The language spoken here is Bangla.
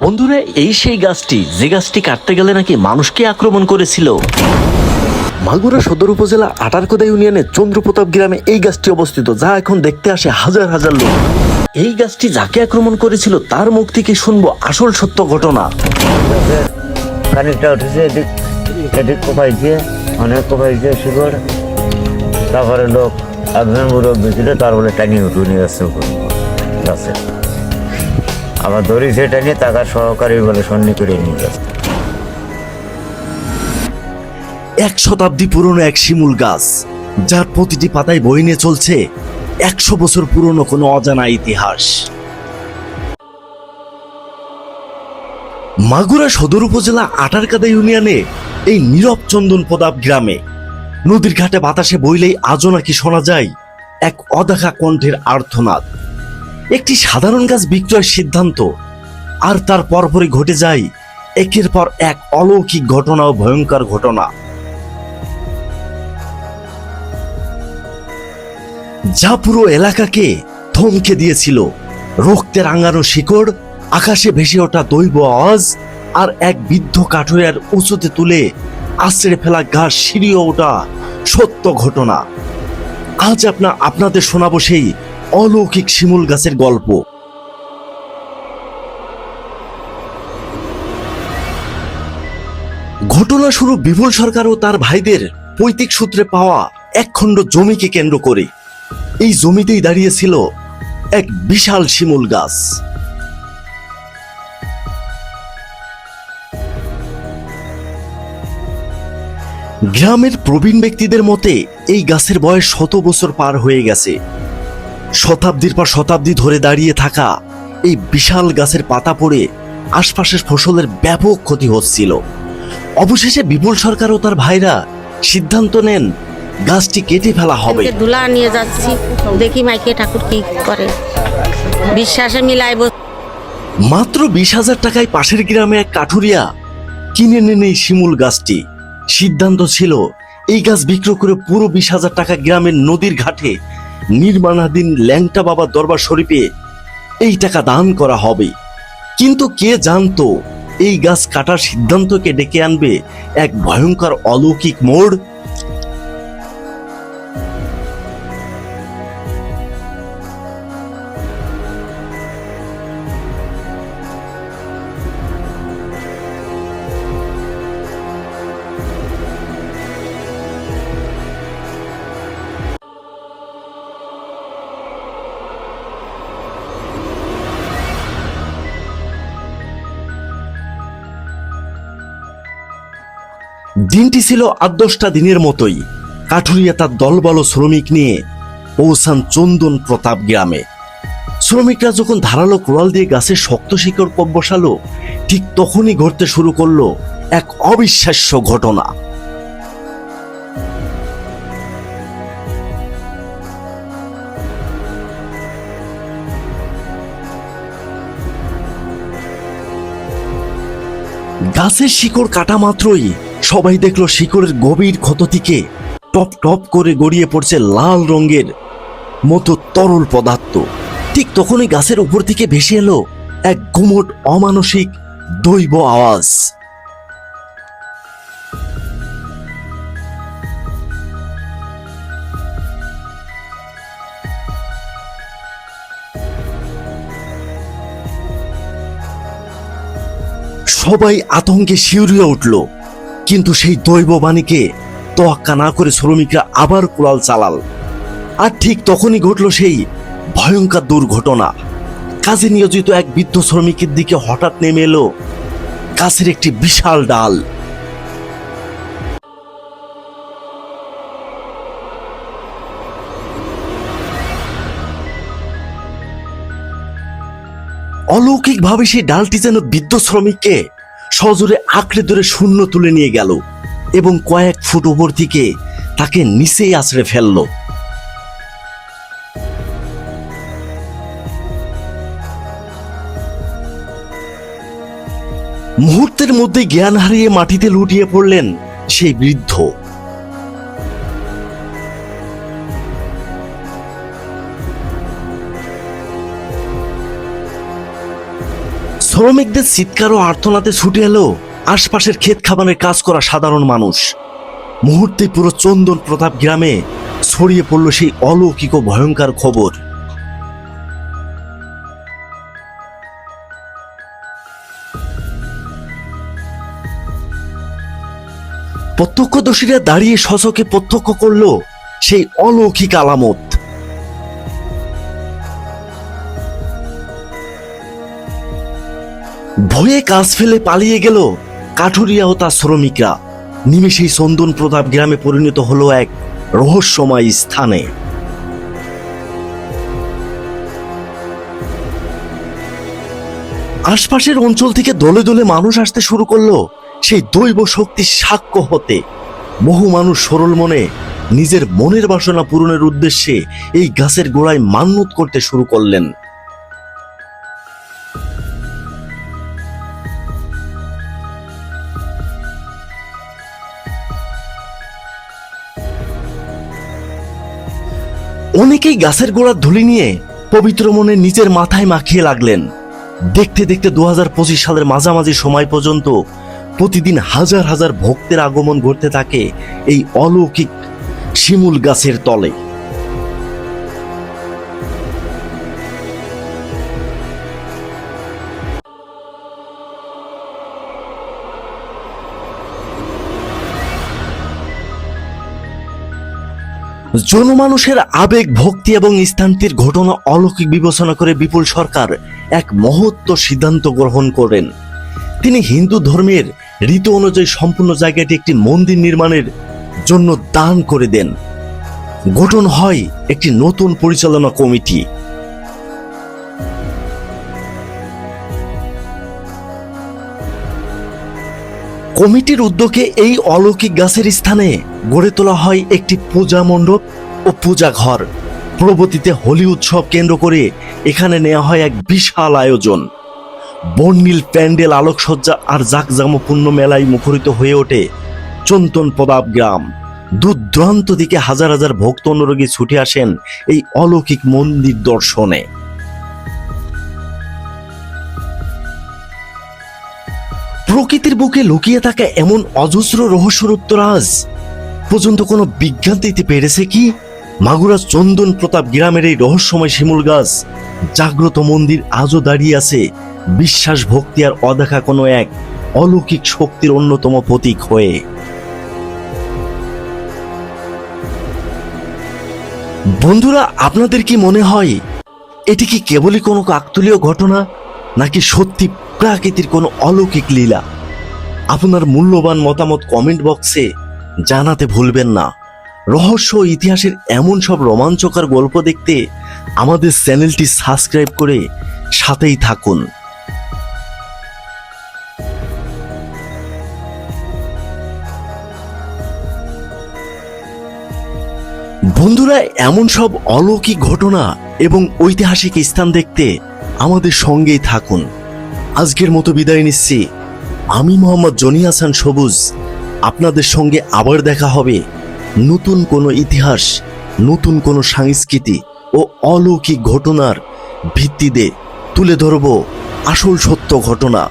বন্ধুরা, এই সেই গাছটি যে গাছটি কাটতে গেলে নাকি মানুষকে আক্রমণ করেছিল। মাগুরা সদর উপজেলা আটারকোদা ইউনিয়নের চন্দ্রপ্রতাপ গ্রামে এই গাছটি অবস্থিত, যা এখন দেখতে আসে হাজার হাজার লোক। এই গাছটি যাকে আক্রমণ করেছিল তার মুখ থেকে শুনবো আসল সত্য ঘটনা। খানিকটা উঠেছে এদিক এদিক কোপাইছে, অনেক কোপাইছে শিকড়। তারপরে লোক একজন মুরব্বী ছিল, তার বলে টানিয়ে উঠে যাচ্ছে উপরে গাছে। আবার ধরেছে টানিয়ে টাকার সহকারী বলে সন্নি করে নিয়ে যাচ্ছে। 1 শতাব্দী পুরনো এক শিমুল গাছ, যার প্রতিটি পাতায় বয়ে নিয়ে চলছে 100 বছর পুরনো কোনো অজানা ইতিহাস। মাগুরা সদর উপজেলা আটারকাদা ইউনিয়নে এই নীরব চন্দন প্রতাপ গ্রামে নদীর ঘাটে বাতাসে বইলেই আজও নাকি শোনা যায় এক অদেখা কণ্ঠের আর্তনাদ। একটি সাধারণ গাছ বিক্রয়ের সিদ্ধান্ত, আর তার পরপরই ঘটে যায় একের পর এক অলৌকিক ঘটনা ও ভয়ঙ্কর ঘটনা, যা পুরো এলাকাকে থমকে দিয়েছিল। রক্তে রাঙানো শিকড়, আকাশে ভেসে ওঠা দৈব আওয়াজ, আর এক বৃদ্ধ কাঠুরিয়ার উঁচুতে তুলে আছড়ে ফেলা ঘাস সিঁড়িয়ে ওঠা সত্য ঘটনা। আজ আপনাদের শোনাবো সেই অলৌকিক শিমুল গাছের গল্প। ঘটনা শুরু বিপুল সরকার ও তার ভাইদের পৈতৃক সূত্রে পাওয়া এক খণ্ড জমিকে কেন্দ্র করে। এই জমিতেই দাঁড়িয়েছিল এক বিশাল শিমুল গাছ। গ্রামের প্রবীণ ব্যক্তিদের মতে এই গাছের বয়স 100 বছর পার হয়ে গেছে। শতাব্দীর পর শতাব্দী ধরে দাঁড়িয়ে থাকা এই বিশাল গাছের পাতা পড়ে আশপাশের ফসলের ব্যাপক ক্ষতি হচ্ছিল। অবশেষে বিপুল সরকার ও তার ভাইরা সিদ্ধান্ত নেন গাছটি কেটে ফেলা হবে। দুলা নিয়ে যাচ্ছি, দেখি মাইকে ঠাকুর কি করে, বিশ্বাসে মিলাইব। মাত্র 20,000 টাকায় পাশের গ্রামে এক কাঠুরিয়া কিনে নেন এই শিমুল গাছটি। সিদ্ধান্ত ছিল এই গাছ বিক্রয় করে পুরো 20,000 টাকা গ্রামের নদীর ঘাটে নির্মাণাধীন ল্যাংটা বাবা দরবার শরীফে এই টাকা দান করা হবে। কিন্তু কে জানতো এই গাছ কাটার সিদ্ধান্তকে ডেকে আনবে এক ভয়ঙ্কর অলৌকিক মোড়। দিনটি ছিল 8-10টা দিনের মতোই। কাঠুরিয়া তার দলবল শ্রমিক নিয়ে পৌঁছান চন্দন প্রতাপ গ্রামে। শ্রমিকরা যখন ধারালো কোড়াল দিয়ে গাছের শক্ত শিকড় বসালো, ঠিক তখনই ঘটতে শুরু করলো এক অবিশ্বাস্য ঘটনা। গাছের শিকড় কাটা মাত্রই সবাই দেখলো শিকড়ের গভীর ক্ষত থেকে টপ টপ করে গড়িয়ে পড়ছে লাল রঙের মতো তরল পদার্থ। ঠিক তখনই গাছের উপর থেকে ভেসে এলো এক গুমোট অমানসিক দৈব আওয়াজ। সবাই আতঙ্কে শিউরিয়ে উঠল, কিন্তু সেই দৈব বাণীকে তোয়াক্কা না করে শ্রমিকরা আবার কুড়াল চালাল। আর ঠিক তখনই ঘটল সেই ভয়ঙ্কর দুর্ঘটনা। কাজে নিয়োজিত এক বৃদ্ধ শ্রমিকের দিকে হঠাৎ নেমে এলো গাছের একটি বিশাল ডাল। অলৌকিকভাবে সেই ডালটি যেন বৃদ্ধ শ্রমিককে সজোরে আঁকড়ে ধরে শূন্য তুলে নিয়ে গেল এবং কয়েক ফুট উপর থেকে তাকে নিচেই আছড়ে ফেলল। মুহূর্তের মধ্যে জ্ঞান হারিয়ে মাটিতে লুটিয়ে পড়লেন সেই বৃদ্ধ। শ্রমিকদের চিৎকার ও আর্তনাদে ছুটে এলো আশপাশের ক্ষেত খামারের কাজ করা সাধারণ মানুষ। মুহূর্তে পুরো চন্দন প্রতাপ গ্রামে ছড়িয়ে পড়ল সেই অলৌকিক ও ভয়ঙ্কর খবর। প্রত্যক্ষদর্শীরা দাঁড়িয়ে সচকে প্রত্যক্ষ করলো সেই অলৌকিক আলামত। ভয়ে কাজ ফেলে পালিয়ে গেল কাঠুরিয়া ও তার শ্রমিকরা। নিমেষেই চন্দন প্রতাপ গ্রামে পরিণত হলো এক রহস্যময় স্থানে। আশপাশের অঞ্চল থেকে দলে দলে মানুষ আসতে শুরু করলো সেই দৈব শক্তির সাক্ষ্য হতে। বহু মানুষ সরল মনে নিজের মনের বাসনা পূরণের উদ্দেশ্যে এই গাছের গোড়ায় মান্যত করতে শুরু করলেন। অনেকেই গাছের গোড়ার ধুলি নিয়ে পবিত্র মনে নিজের মাথায় মাখিয়ে লাগলেন। দেখতে দেখতে 2025 সালের মাঝামাঝি সময় পর্যন্ত প্রতিদিন হাজার হাজার ভক্তের আগমন ঘটতে থাকে এই অলৌকিক শিমুল গাছের তলে। জনমানুষের আবেগ, ভক্তি এবং স্থানটির ঘটনা অলৌকিক বিবেচনা করে বিপুল সরকার এক মহত্ব সিদ্ধান্ত গ্রহণ করেন। তিনি হিন্দু ধর্মের রীতি অনুযায়ী সম্পূর্ণ জায়গাটি একটি মন্দির নির্মাণের জন্য দান করে দেন। গঠন হয় একটি নতুন পরিচালনা কমিটি। কমিটির উদ্যোগে এই অলৌকিক গাছের স্থানে গড়ে তোলা হয় একটি পূজা মণ্ডপ ও পূজা ঘর। পরবর্তীতে হোলি উৎসব কেন্দ্র করে এখানে নেওয়া হয় এক বিশাল আয়োজন। বর্ণিল প্যান্ডেল, আলোকসজ্জা আর জাঁকজমকপূর্ণ মেলায় মুখরিত হয়ে ওঠে চন্দন প্রতাপ গ্রাম। দূর দূরান্ত থেকে হাজার হাজার ভক্ত অনুরাগী ছুটে আসেন এই অলৌকিক মন্দির দর্শনে। প্রকৃতির বুকে লুকিয়ে থাকা এমন অজস্র রহস্যের উত্তর আজ পর্যন্ত কোনো বিজ্ঞান দিতে পেরেছে কি? মাগুরা চন্দন প্রতাপ গ্রামের এই রহস্যময় শিমুল গাছ, জাগ্রত মন্দির আজও দাঁড়িয়ে আছে বিশ্বাস, ভক্তি আর অদেখা কোনো এক অলৌকিক শক্তির অন্যতম প্রতীক হয়ে। বন্ধুরা, আপনাদের কি মনে হয় এটি কি কেবলই কোনো কাকতালীয় ঘটনা, নাকি সত্যি প্রকৃতির কোনো অলৌকিক লীলা? আপনার মূল্যবান মতামত কমেন্ট বক্সে জানাতে ভুলবেন না। রহস্য ও ইতিহাসের এমন সব রোমাঞ্চকর গল্প দেখতে আমাদের চ্যানেলটি সাবস্ক্রাইব করে সাথেই থাকুন। বন্ধুরা, এমন সব অলৌকিক ঘটনা এবং ঐতিহাসিক স্থান দেখতে আমাদের সঙ্গেই থাকুন। আজকের মতো বিদায় নিচ্ছি। আমি মোহাম্মদ জনি হাসান সবুজ। আপনাদের সঙ্গে আবার দেখা হবে নতুন কোনো ইতিহাস, নতুন কোনো সংস্কৃতি ও অলৌকিক ঘটনার ভিত্তিতে তুলে ধরব আসল সত্য ঘটনা।